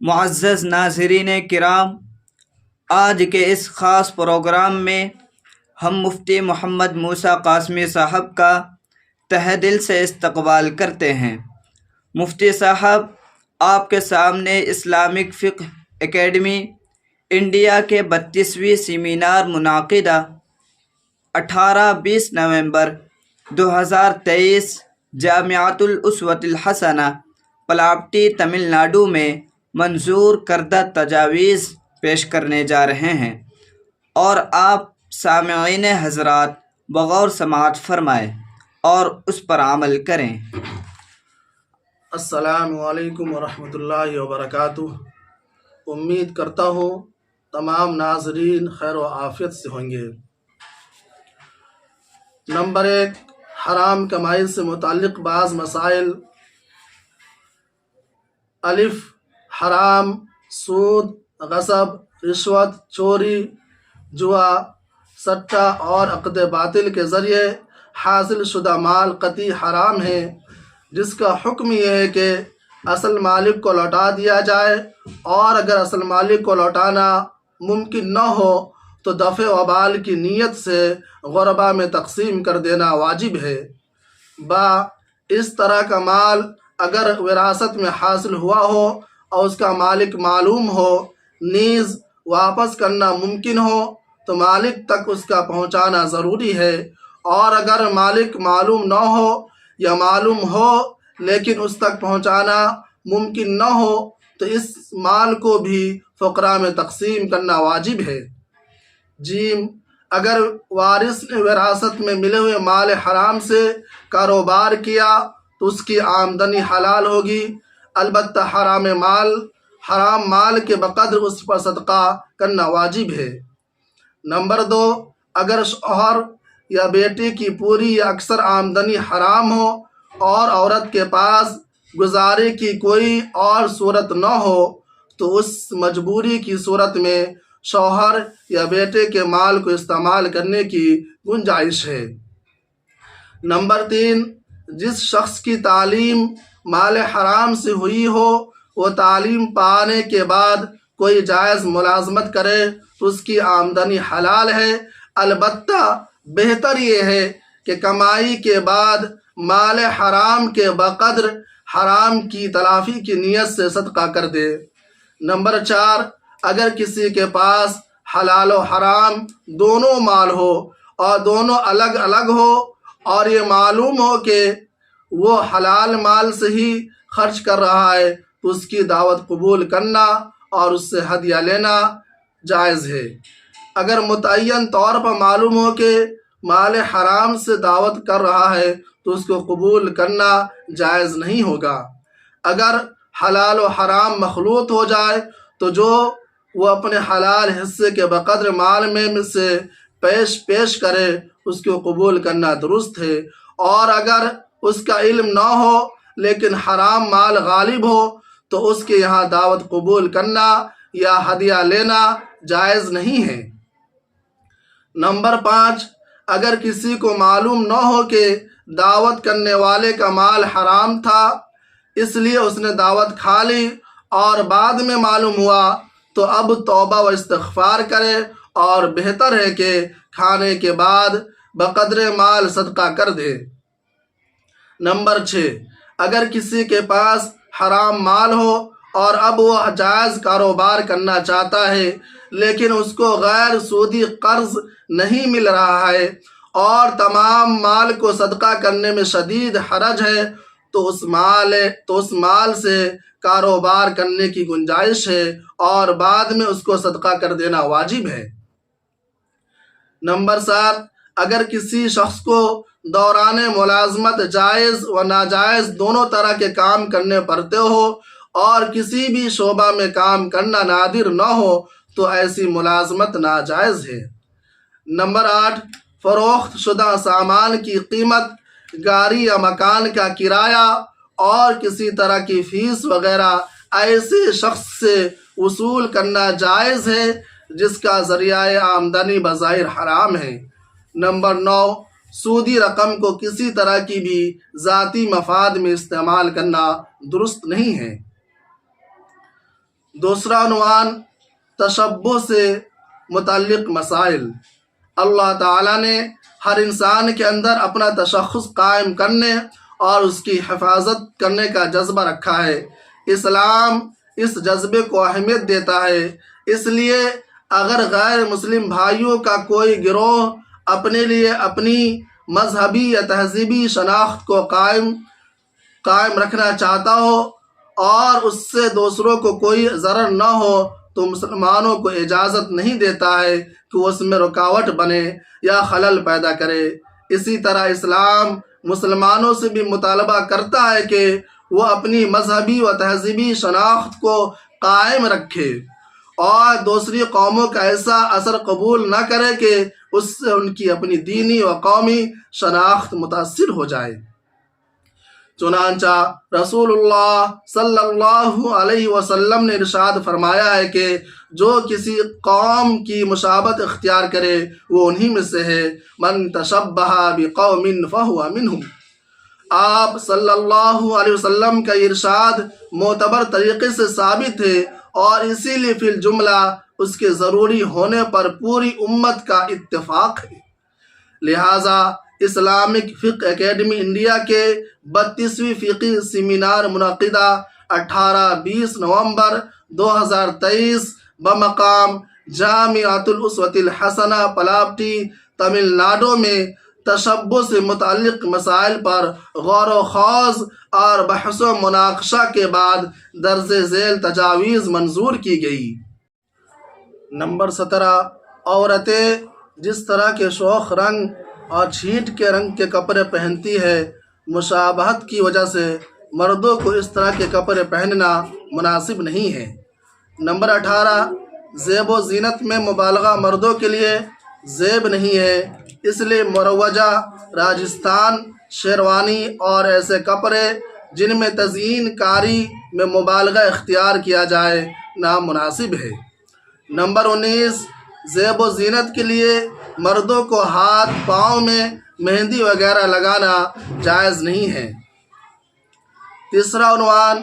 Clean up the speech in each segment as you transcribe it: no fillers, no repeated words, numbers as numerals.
معزز ناظرین کرام، آج کے اس خاص پروگرام میں ہم مفتی محمد موسیٰ قاسمی صاحب کا تہہ دل سے استقبال کرتے ہیں۔ مفتی صاحب آپ کے سامنے اسلامک فقہ اکیڈمی انڈیا کے 32ویں سیمینار منعقدہ 18-20 نومبر 2023 جامعۃ الاسوۃ الحسنہ پلاپٹی تمل ناڈو میں منظور کردہ تجاویز پیش کرنے جا رہے ہیں، اور آپ سامعین حضرات بغور سماعت فرمائیں اور اس پر عمل کریں۔ السلام علیکم ورحمۃ اللہ وبرکاتہ۔ امید کرتا ہوں تمام ناظرین خیر و عافیت سے ہوں گے۔ نمبر 1، حرام کمائی سے متعلق بعض مسائل۔ الف، حرام، سود، غصب، رشوت، چوری، جوا، سٹہ اور عقد باطل کے ذریعے حاصل شدہ مال قطعی حرام ہے، جس کا حکم یہ ہے کہ اصل مالک کو لوٹا دیا جائے، اور اگر اصل مالک کو لوٹانا ممکن نہ ہو تو دفع وبال کی نیت سے غربا میں تقسیم کر دینا واجب ہے۔ اس طرح کا مال اگر وراثت میں حاصل ہوا ہو اور اس کا مالک معلوم ہو، نیز واپس کرنا ممکن ہو تو مالک تک اس کا پہنچانا ضروری ہے، اور اگر مالک معلوم نہ ہو یا معلوم ہو لیکن اس تک پہنچانا ممکن نہ ہو تو اس مال کو بھی فقراء میں تقسیم کرنا واجب ہے۔ اگر وارث نے وراثت میں ملے ہوئے مال حرام سے کاروبار کیا تو اس کی آمدنی حلال ہوگی، البتہ حرام مال کے بقدر اس پر صدقہ کرنا واجب ہے۔ نمبر 2، اگر شوہر یا بیٹے کی پوری یا اکثر آمدنی حرام ہو اور عورت کے پاس گزارے کی کوئی اور صورت نہ ہو تو اس مجبوری کی صورت میں شوہر یا بیٹے کے مال کو استعمال کرنے کی گنجائش ہے۔ نمبر 3، جس شخص کی تعلیم مال حرام سے ہوئی ہو، وہ تعلیم پانے کے بعد کوئی جائز ملازمت کرے تو اس کی آمدنی حلال ہے، البتہ بہتر یہ ہے کہ کمائی کے بعد مال حرام کے بقدر حرام کی تلافی کی نیت سے صدقہ کر دے۔ نمبر 4، اگر کسی کے پاس حلال و حرام دونوں مال ہو اور دونوں الگ الگ ہو اور یہ معلوم ہو کہ وہ حلال مال سے ہی خرچ کر رہا ہے تو اس کی دعوت قبول کرنا اور اس سے ہدیہ لینا جائز ہے۔ اگر متعین طور پر معلوم ہو کہ مال حرام سے دعوت کر رہا ہے تو اس کو قبول کرنا جائز نہیں ہوگا۔ اگر حلال و حرام مخلوط ہو جائے تو جو وہ اپنے حلال حصے کے بقدر مال میں سے پیش کرے اس کو قبول کرنا درست ہے، اور اگر اس کا علم نہ ہو لیکن حرام مال غالب ہو تو اس کے یہاں دعوت قبول کرنا یا ہدیہ لینا جائز نہیں ہے۔ نمبر 5، اگر کسی کو معلوم نہ ہو کہ دعوت کرنے والے کا مال حرام تھا، اس لیے اس نے دعوت کھا لی اور بعد میں معلوم ہوا تو اب توبہ و استغفار کرے، اور بہتر ہے کہ کھانے کے بعد بقدر مال صدقہ کر دے۔ نمبر 6، اگر کسی کے پاس حرام مال ہو اور اب وہ جائز کاروبار کرنا چاہتا ہے لیکن اس کو غیر سودی قرض نہیں مل رہا ہے اور تمام مال کو صدقہ کرنے میں شدید حرج ہے تو اس مال سے کاروبار کرنے کی گنجائش ہے اور بعد میں اس کو صدقہ کر دینا واجب ہے۔ نمبر 7، اگر کسی شخص کو دوران ملازمت جائز و ناجائز دونوں طرح کے کام کرنے پڑتے ہو اور کسی بھی شعبہ میں کام کرنا نادر نہ ہو تو ایسی ملازمت ناجائز ہے۔ نمبر 8، فروخت شدہ سامان کی قیمت، گاڑی یا مکان کا کرایہ اور کسی طرح کی فیس وغیرہ ایسے شخص سے وصول کرنا جائز ہے جس کا ذریعہ آمدنی بظاہر حرام ہے۔ نمبر 9، سودی رقم کو کسی طرح کی بھی ذاتی مفاد میں استعمال کرنا درست نہیں ہے۔ دوسرا عنوان تشبہ سے متعلق مسائل۔ اللہ تعالیٰ نے ہر انسان کے اندر اپنا تشخص قائم کرنے اور اس کی حفاظت کرنے کا جذبہ رکھا ہے۔ اسلام اس جذبے کو اہمیت دیتا ہے، اس لیے اگر غیر مسلم بھائیوں کا کوئی گروہ اپنے لیے اپنی مذہبی یا تہذیبی شناخت کو قائم رکھنا چاہتا ہو اور اس سے دوسروں کو کوئی ضرر نہ ہو تو مسلمانوں کو اجازت نہیں دیتا ہے کہ وہ اس میں رکاوٹ بنے یا خلل پیدا کرے۔ اسی طرح اسلام مسلمانوں سے بھی مطالبہ کرتا ہے کہ وہ اپنی مذہبی و تہذیبی شناخت کو قائم رکھے اور دوسری قوموں کا ایسا اثر قبول نہ کرے کہ اس سے ان کی اپنی دینی و قومی شناخت متاثر ہو جائے۔ چنانچہ رسول اللہ صلی اللہ علیہ وسلم نے ارشاد فرمایا ہے کہ جو کسی قوم کی مشابہت اختیار کرے وہ انہی میں سے ہے، من تشبہ بقوم فہو منہم۔ آپ صلی اللہ علیہ وسلم کا ارشاد معتبر طریقے سے ثابت ہے اور اسی لیے فی الجملہ اس کے ضروری ہونے پر پوری امت کا اتفاق ہے۔ لہٰذا اسلامک فقہ اکیڈمی انڈیا کے 32ویں فقہی سیمینار منعقدہ 18-20 نومبر 2023 بمقام جامعۃ الاسوۃ الحسنہ پلاپٹی تمل ناڈو میں تشبہ سے متعلق مسائل پر غور و خوض اور بحث و مناقشہ کے بعد درج ذیل تجاویز منظور کی گئی۔ نمبر 17، عورتیں جس طرح کے شوخ رنگ اور چھینٹ کے رنگ کے کپڑے پہنتی ہے، مشابہت کی وجہ سے مردوں کو اس طرح کے کپڑے پہننا مناسب نہیں ہے۔ نمبر 18، زیب و زینت میں مبالغہ مردوں کے لیے زیب نہیں ہے، اس لیے مروجہ راجستھان شیروانی اور ایسے کپڑے جن میں تزئین کاری میں مبالغہ اختیار کیا جائے نامناسب ہے۔ نمبر 19، زیب و زینت کے لیے مردوں کو ہاتھ پاؤں میں مہندی وغیرہ لگانا جائز نہیں ہے۔ تیسرا عنوان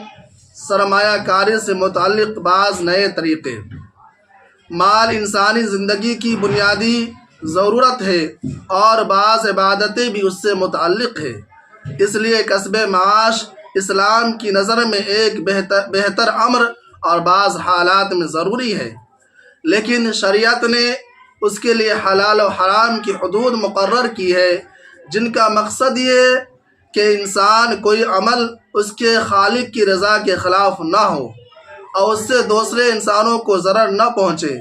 سرمایہ کاری سے متعلق بعض نئے طریقے۔ مال انسانی زندگی کی بنیادی ضرورت ہے اور بعض عبادتیں بھی اس سے متعلق ہے، اس لیے کسب معاش اسلام کی نظر میں ایک بہتر امر اور بعض حالات میں ضروری ہے، لیکن شریعت نے اس کے لیے حلال و حرام کی حدود مقرر کی ہے، جن کا مقصد یہ کہ انسان کوئی عمل اس کے خالق کی رضا کے خلاف نہ ہو اور اس سے دوسرے انسانوں کو ضرر نہ پہنچے۔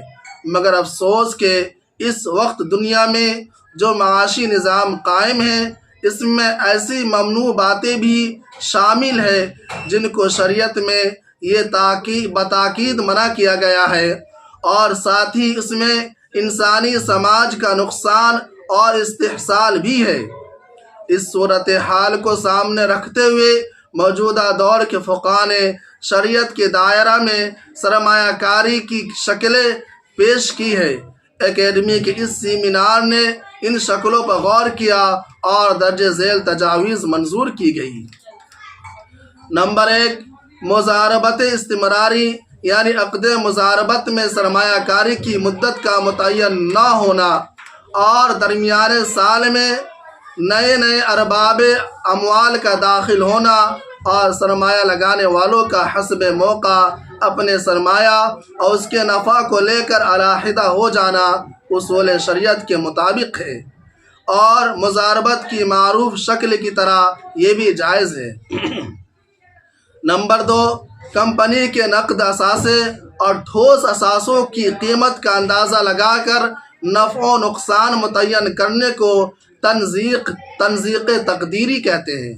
مگر افسوس کہ اس وقت دنیا میں جو معاشی نظام قائم ہے اس میں ایسی ممنوع باتیں بھی شامل ہیں جن کو شریعت میں یہ بتاکید منع کیا گیا ہے، اور ساتھ ہی اس میں انسانی سماج کا نقصان اور استحصال بھی ہے۔ اس صورتحال کو سامنے رکھتے ہوئے موجودہ دور کے فقہاء نے شریعت کے دائرہ میں سرمایہ کاری کی شکلیں پیش کی ہے۔ اکیڈمی کے اس سیمینار نے ان شکلوں پر غور کیا اور درج ذیل تجاویز منظور کی گئی۔ نمبر 1، مضاربت استمراری یعنی عقد مضاربت میں سرمایہ کاری کی مدت کا متعین نہ ہونا اور درمیانے سال میں نئے ارباب اموال کا داخل ہونا اور سرمایہ لگانے والوں کا حسب موقع اپنے سرمایہ اور اس کے نفع کو لے کر علیحدہ ہو جانا اصول شریعت کے مطابق ہے، اور مضاربت کی معروف شکل کی طرح یہ بھی جائز ہے۔ نمبر 2، کمپنی کے نقد اثاثے اور ٹھوس اثاثوں کی قیمت کا اندازہ لگا کر نفع و نقصان متعین کرنے کو تنزیق تقدیری کہتے ہیں،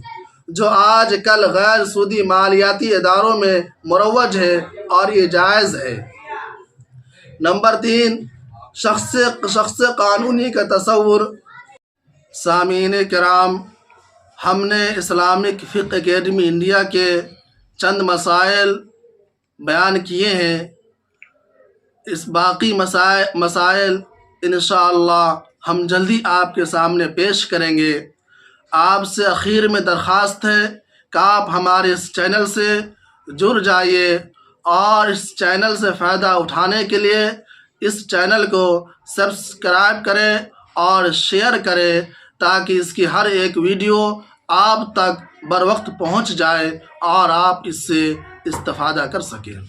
جو آج کل غیر سودی مالیاتی اداروں میں مروج ہے اور یہ جائز ہے۔ نمبر 3، شخص قانونی کا تصور۔ سامعین کرام، ہم نے اسلامک فقہ اکیڈمی انڈیا کے چند مسائل بیان کیے ہیں، اس باقی مسائل انشاءاللہ ہم جلدی آپ کے سامنے پیش کریں گے۔ آپ سے اخیر میں درخواست ہے کہ آپ ہمارے اس چینل سے جڑ جائیے اور اس چینل سے فائدہ اٹھانے کے لیے اس چینل کو سبسکرائب کریں اور شیئر کریں تاکہ اس کی ہر ایک ویڈیو آپ تک بر وقت پہنچ جائے اور آپ اس سے استفادہ کر سکیں۔